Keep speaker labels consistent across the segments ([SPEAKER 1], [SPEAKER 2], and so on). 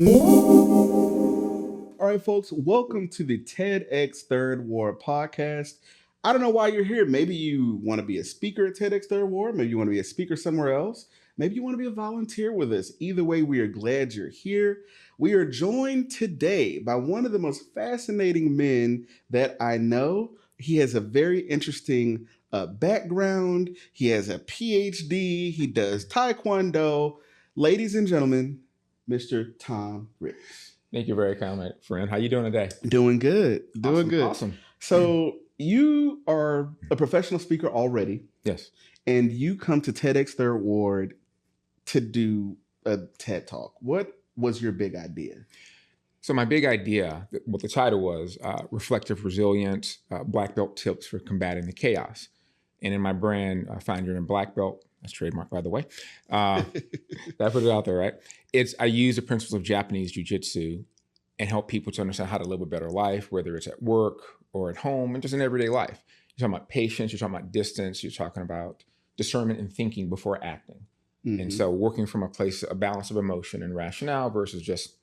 [SPEAKER 1] All right, folks, welcome to the TEDxThirdWard podcast. I don't know why you're here. Maybe you want to be a speaker at TEDxThirdWard. Maybe you want to be a speaker somewhere else. Maybe you want to be a volunteer with us. Either way, we are glad you're here. We are joined today by one of the most fascinating men that I know. He has a very interesting background. He has a PhD. He does Taekwondo. Ladies and gentlemen, Mr. Tom Griggs.
[SPEAKER 2] Thank you very kind, my friend. How you doing today?
[SPEAKER 1] Doing good. Doing
[SPEAKER 2] Awesome,
[SPEAKER 1] good.
[SPEAKER 2] awesome.
[SPEAKER 1] So you are a professional speaker already,
[SPEAKER 2] Yes.
[SPEAKER 1] and you come to TEDxThirdWard to do a TED Talk. What was your big idea?
[SPEAKER 2] So my big idea, what the title was, Reflective Resilience, Black Belt Tips for Combating the Chaos. And in my brand, Find Your Inner Black Belt, that's trademark, by the way. I put it out there, right? I use the principles of Japanese jiu-jitsu and help people to understand how to live a better life, whether it's at work or at home and just in everyday life. You're talking about patience, you're talking about distance, you're talking about discernment and thinking before acting. Mm-hmm. And so working from a balance of emotion and rationale versus just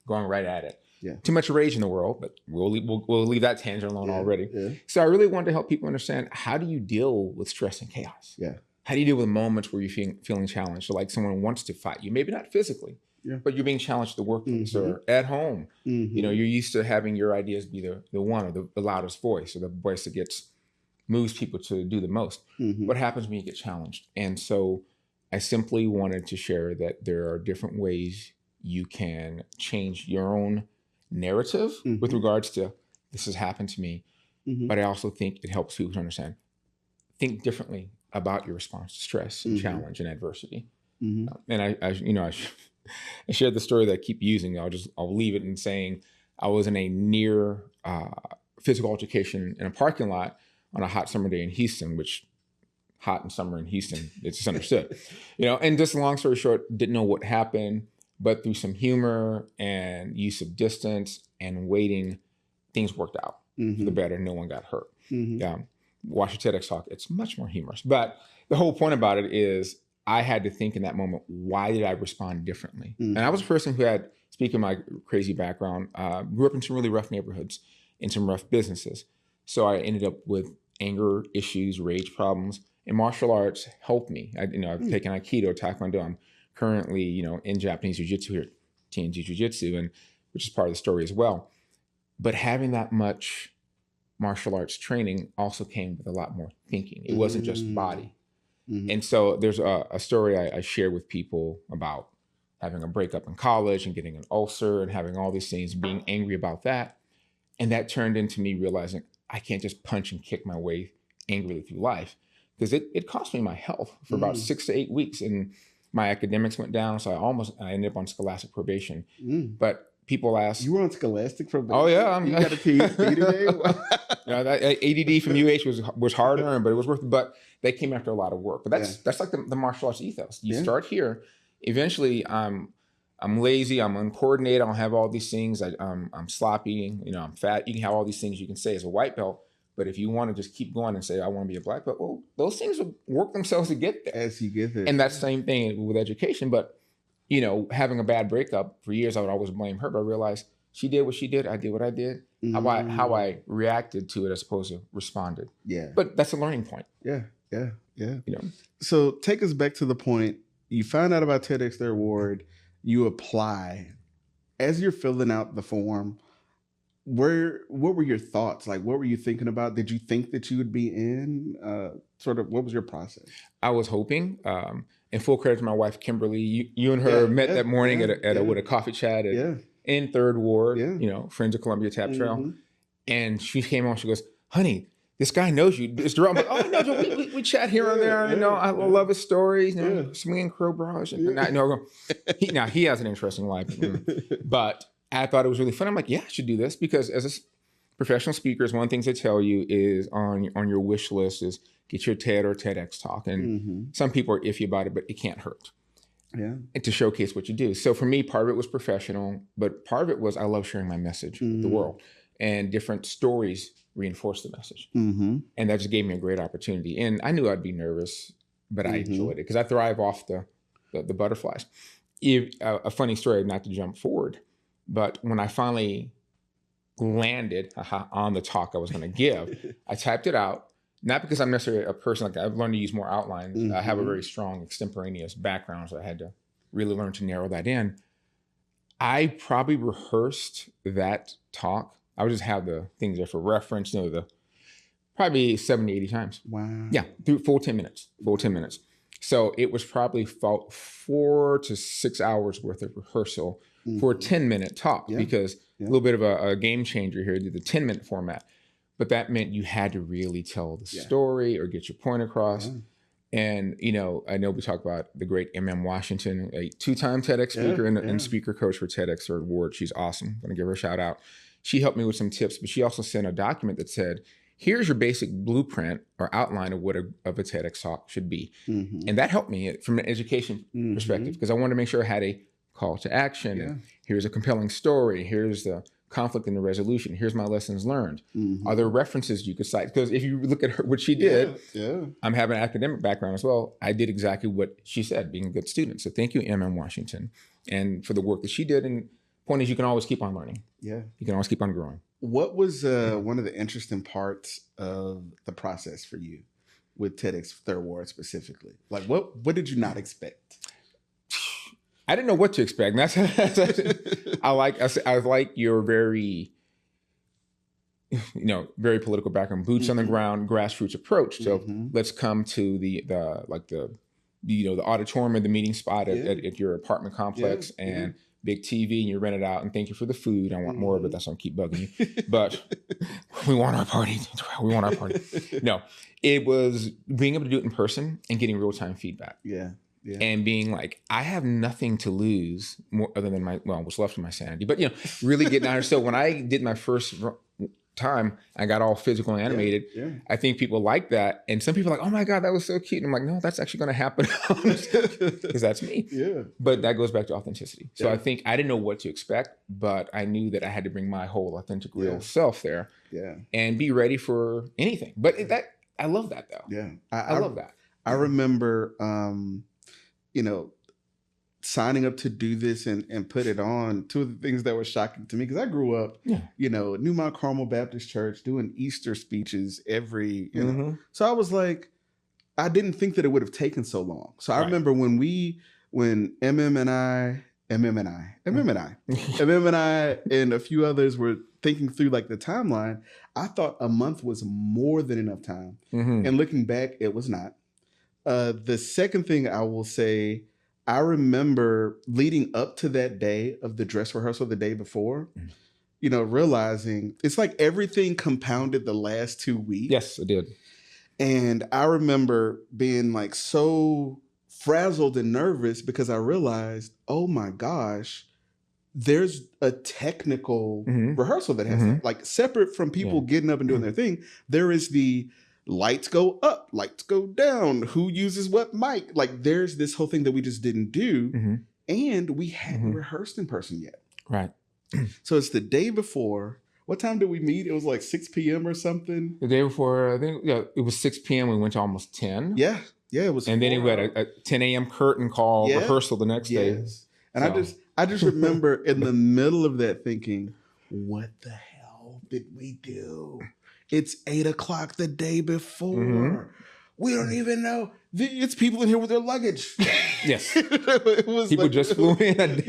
[SPEAKER 2] going right at it. Yeah. Too much rage in the world, but we'll leave that tangent alone already. Yeah. So I really wanted to help people understand, how do you deal with stress and chaos? Yeah. How do you deal with moments where you're feeling challenged? So like someone wants to fight you, maybe not physically, but you're being challenged at the workplace or at home. Mm-hmm. You're used to having your ideas be the one or the loudest voice or the voice that moves people to do the most. Mm-hmm. What happens when you get challenged? And so I simply wanted to share that there are different ways you can change your own narrative with regards to this has happened to me. Mm-hmm. But I also think it helps people to understand, think differently about your response to stress and challenge and adversity. Mm-hmm. And I shared the story that I keep using. I'll leave it in saying I was in a near physical altercation in a parking lot on a hot summer day in Houston, which hot in summer in Houston, it's just understood. And just long story short, didn't know what happened, but through some humor and use of distance and waiting, things worked out for the better. No one got hurt. Mm-hmm. Watch your TEDx talk. It's much more humorous. But the whole point about it is I had to think in that moment, why did I respond differently? Mm-hmm. And I was a person who had, speaking of my crazy background, grew up in some really rough neighborhoods, in some rough businesses. So I ended up with anger issues, rage problems, and martial arts helped me. I've taken Aikido, Taekwondo. I'm currently, in Japanese jiu-jitsu here, TNG jiu-jitsu, and which is part of the story as well. But having that much martial arts training also came with a lot more thinking. It wasn't just body. Mm-hmm. And so there's a story I share with people about having a breakup in college and getting an ulcer and having all these things, being angry about that. And that turned into me realizing I can't just punch and kick my way angrily through life, because it cost me my health for about 6 to 8 weeks. And my academics went down. So I ended up on scholastic probation. But people ask,
[SPEAKER 1] you were on scholastic probation?
[SPEAKER 2] Oh yeah,
[SPEAKER 1] you got a PhD.
[SPEAKER 2] That ADD from UH was hard earned, but it was worth it. But they came after a lot of work. But that's like the martial arts ethos. You start here. Eventually, I'm lazy. I'm uncoordinated. I don't have all these things. I'm sloppy. I'm fat. You can have all these things you can say as a white belt. But if you want to just keep going and say, I want to be a black belt, well, those things will work themselves to get there.
[SPEAKER 1] As you get there.
[SPEAKER 2] And that's the same thing with education. But having a bad breakup for years, I would always blame her. But I realized she did what she did. I did what I did. How I reacted to it as opposed to responded. Yeah. But that's a learning point.
[SPEAKER 1] Yeah. So take us back to the point. You found out about TEDxThirdWard. You apply. As you're filling out the form, what were your thoughts? Like, what were you thinking about? Did you think that you would be in? What was your process?
[SPEAKER 2] I was hoping. And full credit to my wife, Kimberly. You and her met that morning at a coffee chat in Third Ward. Friends of Columbia Tap Trail. And she came on. She goes, "Honey, this guy knows you." It's I'm like, "Oh no, we chat here and there. I love his stories. Swinging crow bras." He has an interesting life, but I thought it was really fun. I'm like, yeah, I should do this, because as a professional speaker, one of the things they tell you is on your wish list is get your TED or TEDx talk. And some people are iffy about it, but it can't hurt. Yeah. And to showcase what you do. So for me, part of it was professional, but part of it was I love sharing my message with the world, and different stories reinforce the message. And that just gave me a great opportunity. And I knew I'd be nervous, but I enjoyed it because I thrive off the butterflies. A funny story, not to jump forward, but when I finally landed on the talk I was going to give, I typed it out. Not because I'm necessarily a person like that. I've learned to use more outlines. I have a very strong extemporaneous background, so I had to really learn to narrow that in. I probably rehearsed that talk. I would just have the things there for reference, probably 70, 80 times.
[SPEAKER 1] Wow.
[SPEAKER 2] Yeah, through full 10 minutes. So it was probably 4 to 6 hours worth of rehearsal for a 10-minute talk, because a little bit of a game changer here, the 10-minute format. But that meant you had to really tell the story or get your point across. And, I know we talk about the great Washington, a 2-time TEDx speaker and speaker coach for TEDxThirdWard. She's awesome. I'm going to give her a shout out. She helped me with some tips, but she also sent a document that said, here's your basic blueprint or outline of what a TEDx talk should be. And that helped me from an education perspective, because I wanted to make sure I had a call to action. And here's a compelling story. Here's the conflict and the resolution. Here's my lessons learned. Are there references you could cite? Because if you look at what she did, I'm having an academic background as well. I did exactly what she said, being a good student. So thank you, Washington, and for the work that she did. And point is, you can always keep on learning. You can always keep on growing.
[SPEAKER 1] What was one of the interesting parts of the process for you with TEDxThirdWard specifically? Like, what did you not expect?
[SPEAKER 2] I didn't know what to expect. I like your very, very political background, boots on the ground, grassroots approach. So let's come to the auditorium or the meeting spot at your apartment complex and big TV, and you rent it out, and thank you for the food. I want more of it. That's why I keep bugging you. But we want our party. No, it was being able to do it in person and getting real-time feedback. And being like, I have nothing to lose more other than what's left of my sanity. But, really getting out here. So when I did my first time, I got all physical and animated. I think people like that. And some people are like, oh my God, that was so cute. And I'm like, no, that's actually going to happen. Because that's me. But that goes back to authenticity. So I think I didn't know what to expect, but I knew that I had to bring my whole authentic real self there and be ready for anything. But I love that though. I love that.
[SPEAKER 1] I remember, signing up to do this and put it on. Two of the things that were shocking to me, because I grew up, New Mount Carmel Baptist Church doing Easter speeches every, So I was like, I didn't think that it would have taken so long. So I remember when MM and I and a few others were thinking through like the timeline, I thought a month was more than enough time. And looking back, it was not. The second thing I will say, I remember leading up to that day of the dress rehearsal the day before, realizing it's like everything compounded the last 2 weeks.
[SPEAKER 2] Yes, it did.
[SPEAKER 1] And I remember being like so frazzled and nervous because I realized, oh my gosh, there's a technical rehearsal that has like separate from people getting up and doing their thing. There is the lights go up, lights go down, who uses what mic. Like there's this whole thing that we just didn't do. And we hadn't rehearsed in person yet. Right. So it's the day before. What time did we meet? It was like 6 p.m. or something.
[SPEAKER 2] The day before, I think it was 6 p.m. We went to almost 10.
[SPEAKER 1] Yeah. It was.
[SPEAKER 2] And then we had a 10 a.m. curtain call rehearsal the next day.
[SPEAKER 1] And I just remember in the middle of that thinking, what the hell did we do? It's 8 o'clock the day before. We don't even know. It's people in here with their luggage.
[SPEAKER 2] Yes. It was people like, just flew in.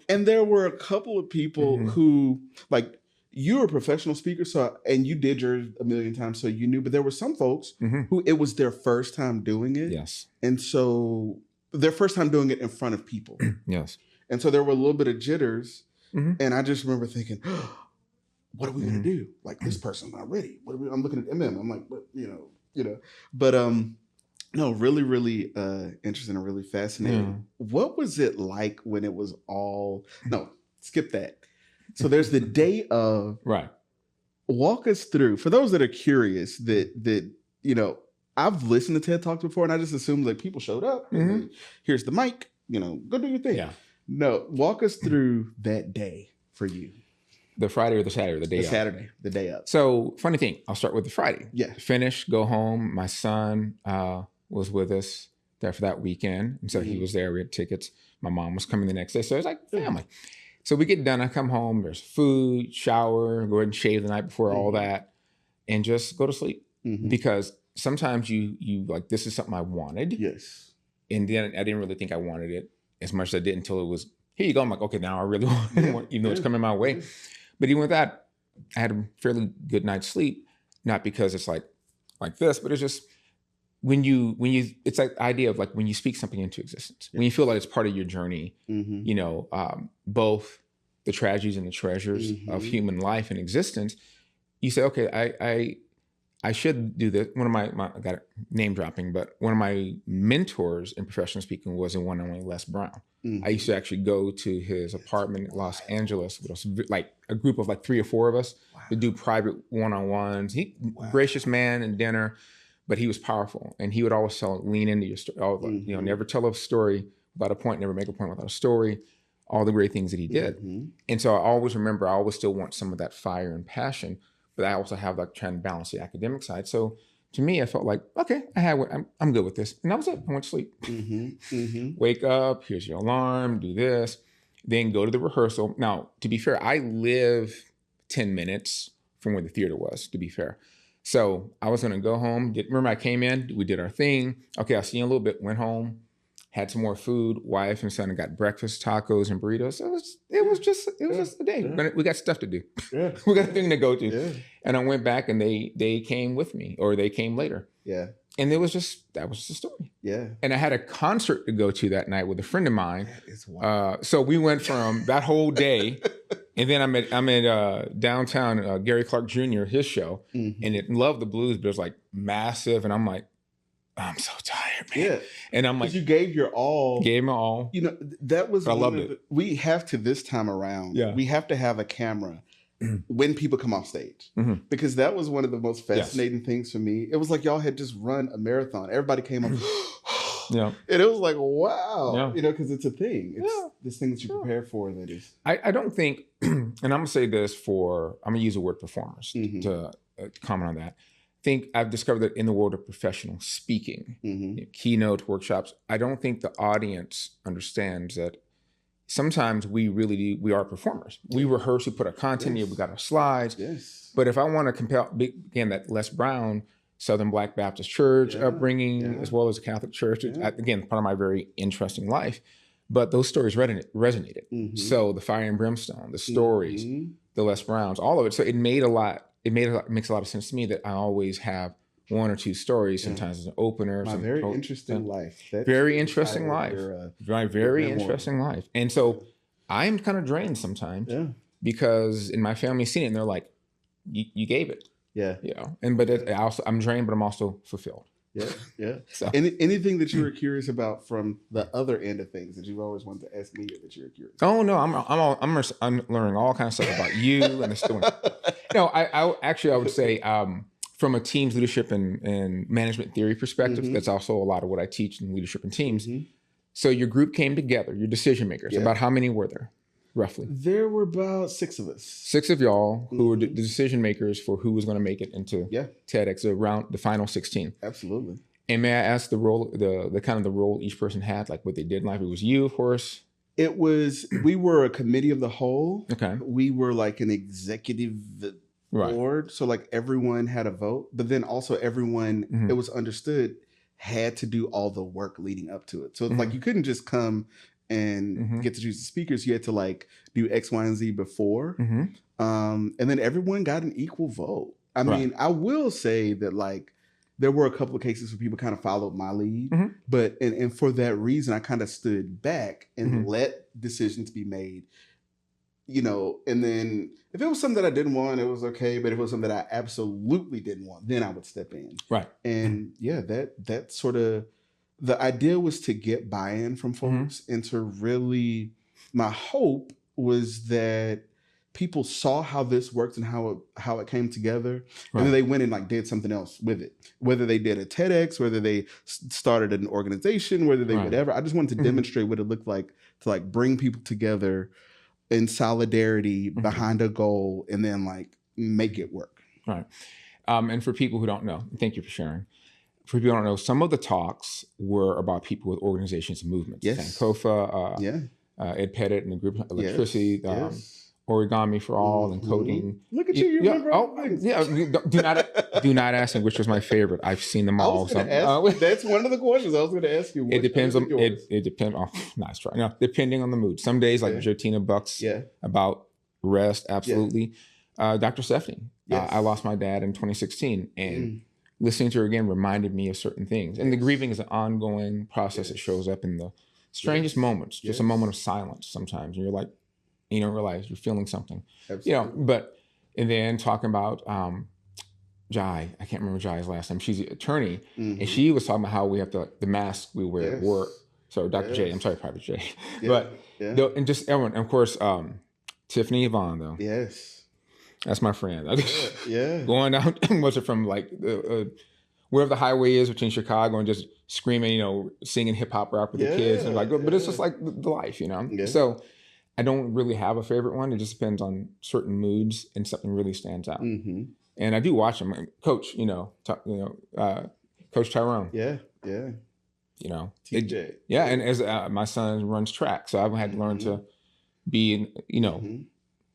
[SPEAKER 1] And there were a couple of people who, like, you're a professional speaker, and you did yours a million times, so you knew. But there were some folks who it was their first time doing it. Yes. And so their first time doing it in front of people. Yes. And so there were a little bit of jitters. And I just remember thinking, what are we going to do? Like, this person's not ready. I'm looking at MM. I'm like, but, But no, really, really interesting and really fascinating. What was it like when it was all... No, skip that. So there's the day of... Right. Walk us through. For those that are curious, that I've listened to TED Talks before, and I just assumed like people showed up. And here's the mic. Go do your thing. Yeah. No, walk us through that day for you.
[SPEAKER 2] The Friday or the Saturday, the day up?
[SPEAKER 1] The Saturday, the day up.
[SPEAKER 2] So, funny thing, I'll start with the Friday.
[SPEAKER 1] Yeah.
[SPEAKER 2] Finish, go home. My son was with us. there for that weekend. And so he was there. We had tickets. My mom was coming the next day. So it was like family. So we get done. I come home. There's food, shower, go ahead and shave the night before, all that, and just go to sleep. Because sometimes you like, this is something I wanted.
[SPEAKER 1] Yes.
[SPEAKER 2] And then I didn't really think I wanted it as much as I did until it was, here you go. I'm like, okay, now I really want it, even though it's coming my way. But even with that, I had a fairly good night's sleep. Not because it's like this, but it's just when you, it's like the idea of like when you speak something into existence, when you feel like it's part of your journey, you know, both the tragedies and the treasures of human life and existence, you say, okay, I should do this. One of my I got name dropping, but one of my mentors in professional speaking was the one and only Les Brown. I used to actually go to his apartment in Los Angeles with us, like a group of like 3 or 4 of us to do private one-on-ones. He gracious man and dinner, but he was powerful. And he would always lean into your story. You know, never tell a story without a point, never make a point without a story, all the great things that he did. And so I always remember, I always still want some of that fire and passion, but I also have like trying to balance the academic side. So to me, I felt like, okay, I'm good with this. And that was it. I went to sleep. Wake up, here's your alarm, do this, then go to the rehearsal. Now, to be fair, I live 10 minutes from where the theater was, to be fair. So I was going to go home. Remember, I came in, we did our thing. Okay, I'll see you in a little bit. Went home, had some more food. Wife and son got breakfast, tacos, and burritos. So it was just a day. But we got stuff to do. We got a thing to go to. And I went back, and they came with me, or they came later. And that was the story. And I had a concert to go to that night with a friend of mine.
[SPEAKER 1] That is wild.
[SPEAKER 2] So we went from that whole day. And then I'm at downtown, Gary Clark Jr., his show, and it loved the blues, but it was like massive. And I'm like, I'm so tired, man. And I'm like,
[SPEAKER 1] you gave your all.
[SPEAKER 2] Gave my all.
[SPEAKER 1] You know, that was,
[SPEAKER 2] I loved it.
[SPEAKER 1] We have to this time around, we have to have a camera when people come off stage, because that was one of the most fascinating things for me. It was like y'all had just run a marathon. Everybody came up. And it was like, wow, you know, because it's a thing. It's this thing that you prepare for that is.
[SPEAKER 2] I don't think, and I'm going to say this I'm going to use the word performers to comment on that. I think I've discovered that in the world of professional speaking, you know, keynote workshops, I don't think the audience understands that sometimes we are performers. We rehearse, we put our content in, we got our slides. But if I want to compel, again, that Les Brown, Southern Black Baptist Church upbringing, as well as a Catholic church. Again, part of my very interesting life. But those stories resonated. So the fire and brimstone, the stories, the Les Browns, all of it. So it makes a lot of sense to me that I always have 1 or 2 stories, sometimes as an opener.
[SPEAKER 1] My very interesting life.
[SPEAKER 2] Very interesting life. My very interesting life. And so I'm kind of drained sometimes because in my family seen it and they're like, you gave it. You know, I'm drained, but I'm also fulfilled. So
[SPEAKER 1] anything that you were curious about from the other end of things that you've always wanted to ask me or that you were curious about?
[SPEAKER 2] Oh no, I'm learning all kinds of stuff about you and the story. No, I would say from a team's leadership and management theory perspective, that's also a lot of what I teach in leadership and teams. So your group came together, your decision makers. About how many were there? Roughly?
[SPEAKER 1] There were about 6 of us.
[SPEAKER 2] 6 of y'all who were the decision makers for who was going to make it into TEDx around the final 16.
[SPEAKER 1] Absolutely.
[SPEAKER 2] And may I ask the role, the kind of the role each person had, like what they did in life? It was you, of course.
[SPEAKER 1] It was, we were a committee of the whole.
[SPEAKER 2] Okay.
[SPEAKER 1] We were like an executive board. So like everyone had a vote, but then also everyone, it was understood, had to do all the work leading up to it. So it's like you couldn't just come and get to choose the speakers. You had to like do X, Y, and Z before. And then everyone got an equal vote. I mean, I will say that like there were a couple of cases where people kind of followed my lead, but and for that reason, I kind of stood back and let decisions be made, you know, and then if it was something that I didn't want, it was okay. But if it was something that I absolutely didn't want, then I would step in. And that sort of, the idea was to get buy-in from folks and to really, my hope was that people saw how this worked and how it came together, and then they went and like did something else with it. Whether they did a TEDx, whether they started an organization, whether they whatever. I just wanted to demonstrate what it looked like to like bring people together in solidarity behind a goal, and then like make it work.
[SPEAKER 2] And for people who don't know, thank you for sharing. for people who don't know, some of the talks were about people with organizations and movements.
[SPEAKER 1] Yes.
[SPEAKER 2] Sankofa, Ed Pettit and the group Electricity,
[SPEAKER 1] Yes.
[SPEAKER 2] Origami for All, and coding.
[SPEAKER 1] Look at you! You remember all the things.
[SPEAKER 2] Yeah. Do not ask me which was my favorite. I've seen them all.
[SPEAKER 1] That's one of the questions I was going to ask you.
[SPEAKER 2] It depends on it depends. Oh, nice try. No, depending on the mood. Some days like Jotina Buck's about rest. Absolutely. Dr. Stephanie. I lost my dad in 2016, and listening to her again reminded me of certain things. And the grieving is an ongoing process. It shows up in the strangest moments. Just a moment of silence sometimes, and you're like, you don't realize you're feeling something. Absolutely. And then talking about Jai, I can't remember Jai's last name. She's an attorney, and she was talking about how we have the mask we wear at work. So Dr. J, I'm sorry, Private J, and just everyone, and of course, Tiffany Yvonne though.
[SPEAKER 1] Yes,
[SPEAKER 2] that's my friend. Going out, what's it from like wherever the highway is between Chicago, and just screaming, singing hip hop rap with the kids, and but it's just like the life, So. I don't really have a favorite one. It just depends on certain moods and something really stands out. And I do watch them. Coach, Coach Tyrone.
[SPEAKER 1] Yeah.
[SPEAKER 2] TJ. And as my son runs track, so I've had to learn to be,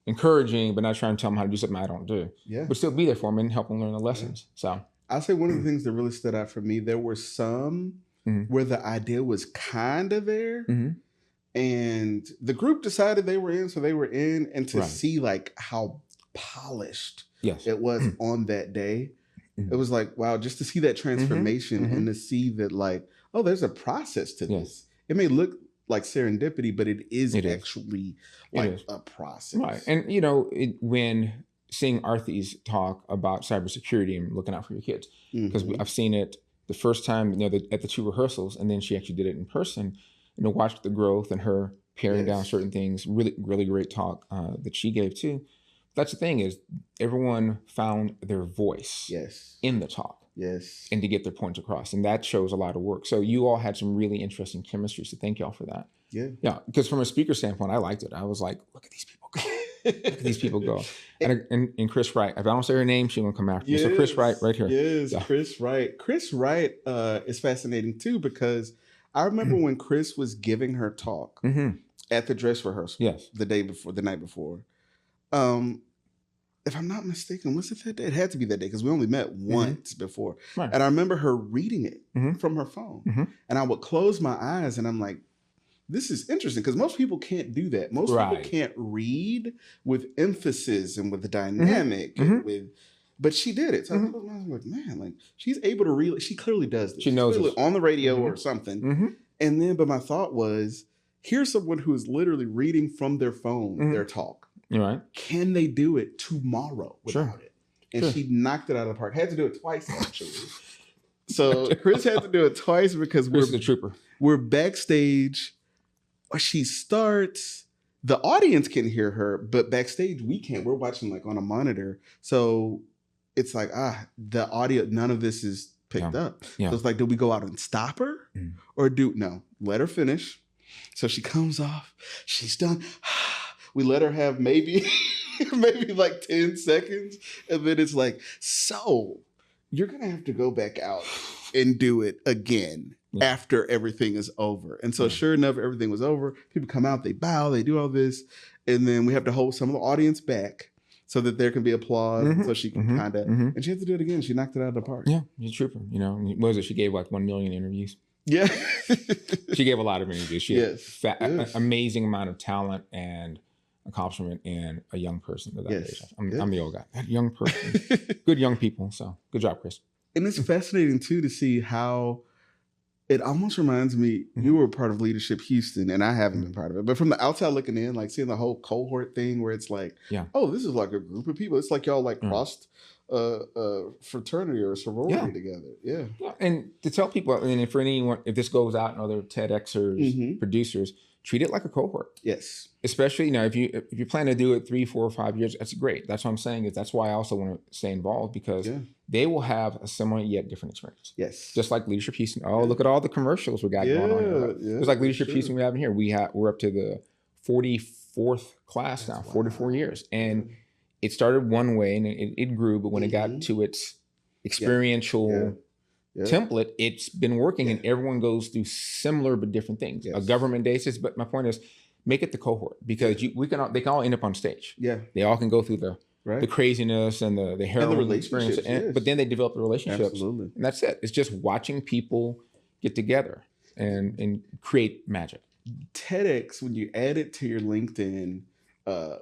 [SPEAKER 2] encouraging, but not trying to tell him how to do something I don't do. But still be there for him and help him learn the lessons. So
[SPEAKER 1] I'll say one of the things that really stood out for me, there were some where the idea was kind of there. And the group decided they were in, so they were in. And to see like how polished it was on that day, it was like, wow, just to see that transformation and to see that like, oh, there's a process to this. It may look like serendipity, but it is actually like a process.
[SPEAKER 2] Right. And, when seeing Arthy's talk about cybersecurity and looking out for your kids, because I've seen it the first time, at the 2 rehearsals, and then she actually did it in person. Watched the growth and her paring down certain things. Really, really great talk that she gave too. That's the thing is everyone found their voice in the talk. And to get their point across. And that shows a lot of work. So you all had some really interesting chemistry. So thank y'all for that. Yeah. Because from a speaker standpoint, I liked it. I was like, look at these people go. Look at these people go. And Chris Wright. If I don't say her name, she's going to come after me. So Chris Wright right here.
[SPEAKER 1] Chris Wright. Chris Wright is fascinating too, because I remember when Chris was giving her talk at the dress rehearsal the night before. If I'm not mistaken, was it that day? It had to be that day because we only met once before. Right. And I remember her reading it from her phone. And I would close my eyes and I'm like, this is interesting because most people can't do that. Most people can't read with emphasis and with the dynamic and with... But she did it. So I was like, man, like she's able to read. She clearly does this.
[SPEAKER 2] She knows it
[SPEAKER 1] on the radio or something. And then, but my thought was, here's someone who is literally reading from their phone, their talk.
[SPEAKER 2] Right.
[SPEAKER 1] Can they do it tomorrow without it? And she knocked it out of the park. Had to do it twice, actually. So Chris had to do it twice because
[SPEAKER 2] Chris is a trooper.
[SPEAKER 1] We're backstage. She starts. The audience can hear her, but backstage we can't. We're watching like on a monitor. So it's like, the audio, none of this is picked up. So it's like, do we go out and stop her? Or no, let her finish. So she comes off, she's done. We let her have maybe like 10 seconds. And then it's like, so you're going to have to go back out and do it again after everything is over. And so sure enough, everything was over. People come out, they bow, they do all this. And then we have to hold some of the audience back so that there can be applause. So she can kind of, and she had to do it again. She knocked it out of the park.
[SPEAKER 2] Yeah, she's a trooper. What was it? She gave like 1 million interviews.
[SPEAKER 1] Yeah.
[SPEAKER 2] She gave a lot of interviews. She had an amazing amount of talent and accomplishment in a young person at that age. I'm the old guy. That young person. Good young people. So good job, Chris.
[SPEAKER 1] And it's fascinating too to see how it almost reminds me, you were part of Leadership Houston and I haven't been part of it, but from the outside looking in, like seeing the whole cohort thing where it's like, oh, this is like a group of people. It's like y'all like crossed fraternity or sorority together. Yeah.
[SPEAKER 2] And to tell people, and for anyone, if this goes out and other TEDxers, producers, treat it like a cohort.
[SPEAKER 1] Yes.
[SPEAKER 2] Especially, if you plan to do it 3, 4, or 5 years, that's great. That's what I'm saying. That's why I also want to stay involved because they will have a similar yet different experience.
[SPEAKER 1] Yes.
[SPEAKER 2] Just like Leadership Houston. Oh, look at all the commercials we got going on here. It's like Leadership Houston we have in here. We're up to the 44th class now, 44 years. And it started one way and it grew, but when it got to its experiential template, it's been working, and everyone goes through similar but different things.
[SPEAKER 1] Yes.
[SPEAKER 2] A government basis, but my point is, make it the cohort, because they can all end up on stage.
[SPEAKER 1] Yeah.
[SPEAKER 2] They all can go through the craziness and the harrowing experience, but then they develop the relationships.
[SPEAKER 1] Absolutely.
[SPEAKER 2] And that's it. It's just watching people get together and create magic.
[SPEAKER 1] TEDx, when you add it to your LinkedIn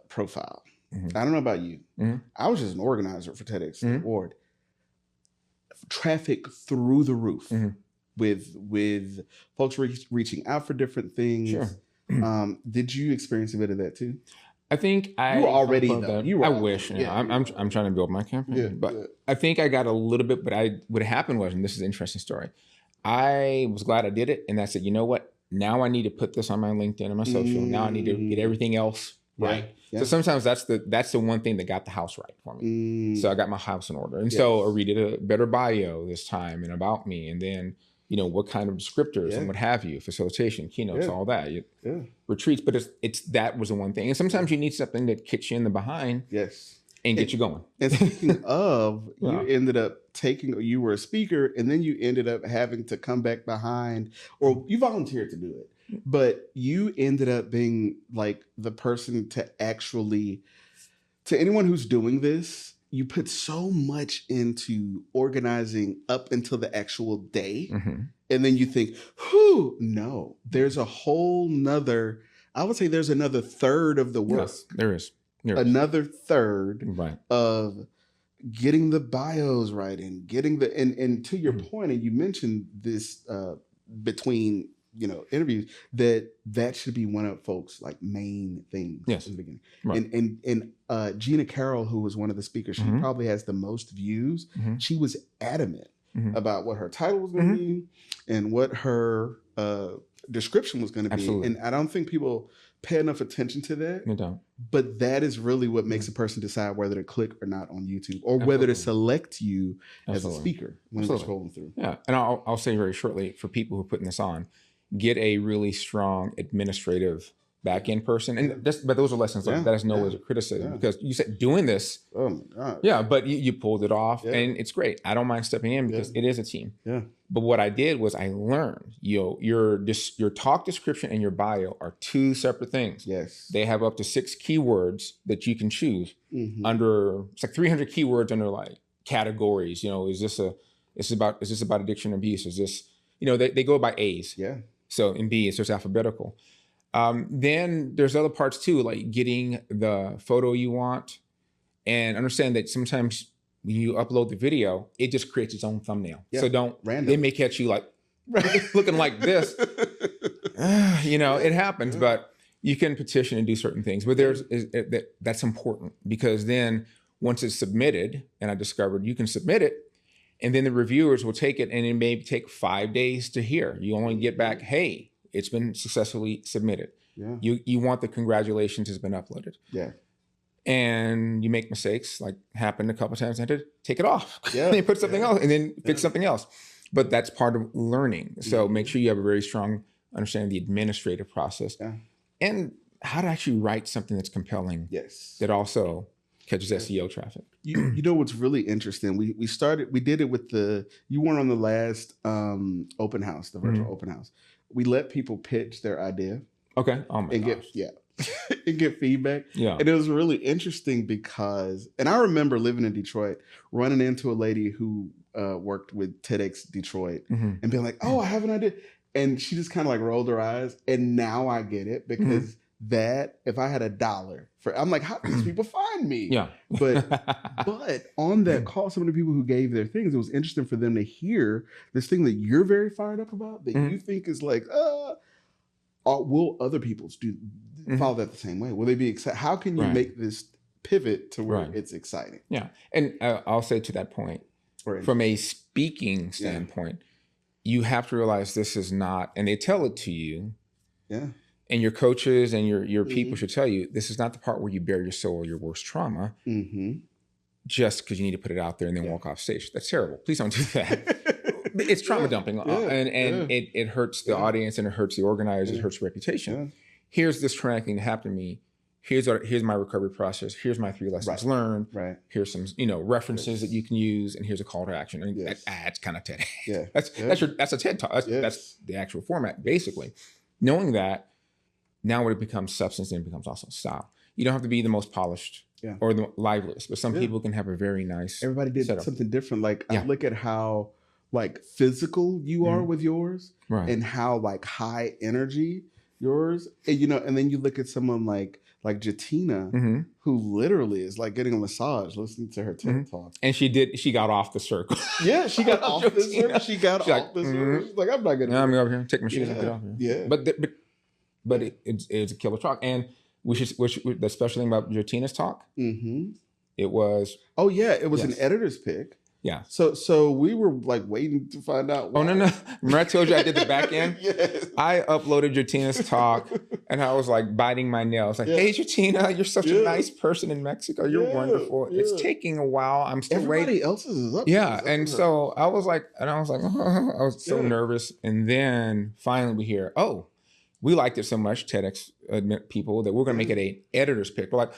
[SPEAKER 1] profile, I don't know about you. I was just an organizer for TEDxThirdWard. Traffic through the roof with folks reaching out for different things. Sure. Did you experience a bit of that too?
[SPEAKER 2] I think
[SPEAKER 1] you were already.
[SPEAKER 2] I wish. I'm trying to build my campaign, but I think I got a little bit. But what happened was, and this is an interesting story. I was glad I did it, and I said, you know what? Now I need to put this on my LinkedIn and my social. Now I need to get everything else right. Yeah. So sometimes that's the one thing that got the house right for me. So I got my house in order, and so I redid a better bio this time and about me, and then what kind of descriptors and what have you, facilitation, keynotes, all that, retreats. But it's that was the one thing, and sometimes you need something that kicks you in the behind, and get you going.
[SPEAKER 1] And speaking of, you ended up you were a speaker, and then you ended up having to come back behind, or you volunteered to do it, but you ended up being like the person to actually, to anyone who's doing this, you put so much into organizing up until the actual day. And then you think, no, there's a whole nother, I would say there's another third of the work.
[SPEAKER 2] Yes, there is.
[SPEAKER 1] Another third of getting the bios right and getting and to your point, and you mentioned this between interviews, that should be one of folks' like main things in the beginning. And Gina Carroll, who was one of the speakers, she probably has the most views. She was adamant about what her title was going to be and what her description was going to be. And I don't think people pay enough attention to that.
[SPEAKER 2] They don't.
[SPEAKER 1] But that is really what makes a person decide whether to click or not on YouTube, or whether to select you as a speaker when they're scrolling through.
[SPEAKER 2] Yeah, and I'll say very shortly, for people who are putting this on, get a really strong administrative back-end person. And but those are lessons learned. That is no way to criticism, because you said doing this. Oh my God. Yeah, but you pulled it off, and it's great. I don't mind stepping in because it is a team. Yeah. But what I did was I learned, your talk description and your bio are two separate things. Yes. They have up to 6 keywords that you can choose under. It's like 300 keywords under like categories. Is this about addiction or abuse? Is this, they go by A's. Yeah. So in B, it's just alphabetical. Then there's other parts too, like getting the photo you want, and understand that sometimes when you upload the video, it just creates its own thumbnail. Yeah. So it may catch you like looking like this. It happens, but you can petition and do certain things. But that's important, because then once it's submitted, and I discovered you can submit it, and then the reviewers will take it, and it may take 5 days to hear. You only get back, hey, it's been successfully submitted. Yeah. You want the congratulations, it's been uploaded. Yeah. And you make mistakes, like happened a couple of times. I had to take it off. Yeah. And then put something else, and then fix something else. But that's part of learning. So make sure you have a very strong understanding of the administrative process and how to actually write something that's compelling. Yes. That also catches SEO traffic.
[SPEAKER 1] You know what's really interesting? We did it with you weren't on the last open house, the virtual open house. We let people pitch their idea.
[SPEAKER 2] Okay. Oh my gosh.
[SPEAKER 1] And get feedback. Yeah. And it was really interesting because, and I remember living in Detroit, running into a lady who worked with TEDx Detroit and being like, oh, I have an idea. And she just kind of like rolled her eyes. And now I get it, because that if I had $1 I'm like, how do these people find me? Yeah. But on that call, some of the people who gave their things, it was interesting for them to hear this thing that you're very fired up about, that you think is like, will other people follow that the same way? Will they be excited? How can you make this pivot to where it's exciting?
[SPEAKER 2] Yeah. And I'll say to that point, from a speaking standpoint, you have to realize this is not, and they tell it to you. Yeah. And your coaches and your people should tell you, this is not the part where you bare your soul or your worst trauma just because you need to put it out there and then walk off stage. That's terrible. Please don't do that. It's trauma dumping. And it hurts the audience, and it hurts the organizers, it hurts the reputation. Yeah. Here's this traumatic thing that happened to me. here's my recovery process. Here's my 3 lessons learned.
[SPEAKER 1] Right.
[SPEAKER 2] Here's some, references that you can use, and here's a call to action. And that's kind of TED.
[SPEAKER 1] Yeah.
[SPEAKER 2] That's a TED talk. That's the actual format, basically. Knowing that, now when it becomes substance, then it becomes also style. You don't have to be the most polished or the liveliest, but some people can have a very nice.
[SPEAKER 1] Everybody did
[SPEAKER 2] setup.
[SPEAKER 1] something different. Like I look at how like physical you are with yours, and how like high energy yours, and, and then you look at someone like Jatina, who literally is like getting a massage listening to her TED talk.
[SPEAKER 2] And she got off the circle.
[SPEAKER 1] Yeah, she got off the circle. She got off the circle. She's like, I'm not gonna.
[SPEAKER 2] I'm going to take my shoes and get off here.
[SPEAKER 1] Yeah.
[SPEAKER 2] But it's a killer talk. And the special thing about Jatina's talk, it was.
[SPEAKER 1] Oh yeah, it was an editor's pick.
[SPEAKER 2] Yeah.
[SPEAKER 1] So we were like waiting to find out why.
[SPEAKER 2] Oh, no. Remember I told you I did the back end?
[SPEAKER 1] Yes.
[SPEAKER 2] I uploaded Jatina's talk and I was like biting my nails. Like, hey, Jatina, you're such a nice person in Mexico. You're wonderful. Yeah. It's taking a while. I'm still waiting.
[SPEAKER 1] Everybody else's is up.
[SPEAKER 2] Yeah. And so I was like, I was so nervous. And then finally we hear, oh, we liked it so much, TEDx people, that we're going to make it an editor's pick. We're like,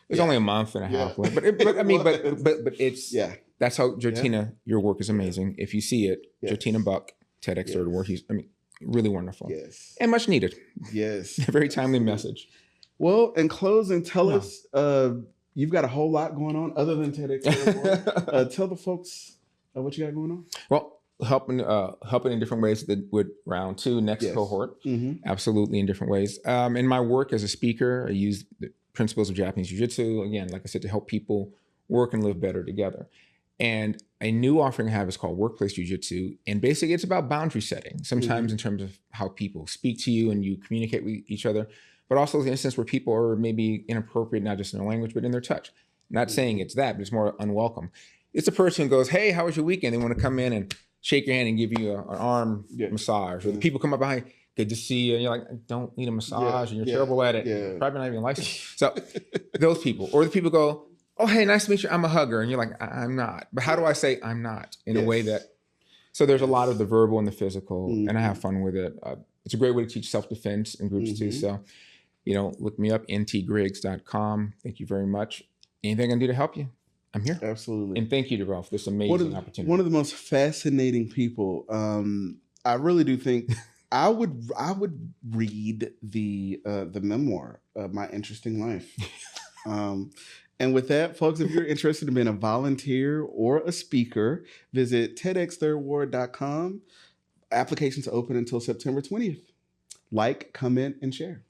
[SPEAKER 2] it's only a month and a half, but it's that's how Jatina. Your work is amazing. If you see it, Jatina Buck, TEDxThirdWard. He's really wonderful. Yes, and much needed.
[SPEAKER 1] Yes,
[SPEAKER 2] a very timely message.
[SPEAKER 1] Well, in closing, tell us. You've got a whole lot going on other than TEDxThirdWard. Tell the folks what you got going on.
[SPEAKER 2] Well, helping in different ways with round 2 next cohort. Absolutely in different ways. In my work as a speaker, I use the principles of Japanese Jiu-Jitsu, again, like I said, to help people work and live better together. And a new offering I have is called Workplace Jiu-Jitsu. And basically it's about boundary setting, sometimes in terms of how people speak to you and you communicate with each other, but also the instance where people are maybe inappropriate, not just in their language, but in their touch. Not saying it's that, but it's more unwelcome. It's a person who goes, hey, how was your weekend? They want to come in and shake your hand and give you an arm massage. Or the people come up behind, good to see you. And you're like, I don't need a massage. And you're terrible at it. You're probably not even licensed. So those people. Or the people go, oh, hey, nice to meet you. I'm a hugger. And you're like, I'm not. But how do I say I'm not in a way that... So there's a lot of the verbal and the physical. And I have fun with it. It's a great way to teach self-defense in groups too. So, look me up, ntgriggs.com. Thank you very much. Anything I can do to help you, I'm here.
[SPEAKER 1] Absolutely.
[SPEAKER 2] And thank you to Ralph for this amazing opportunity.
[SPEAKER 1] One of the most fascinating people. I really do think... I would read the memoir of My Interesting Life. And with that, folks, if you're interested in being a volunteer or a speaker, visit TEDxThirdWard.com. Applications open until September 20th. Like, comment, and share.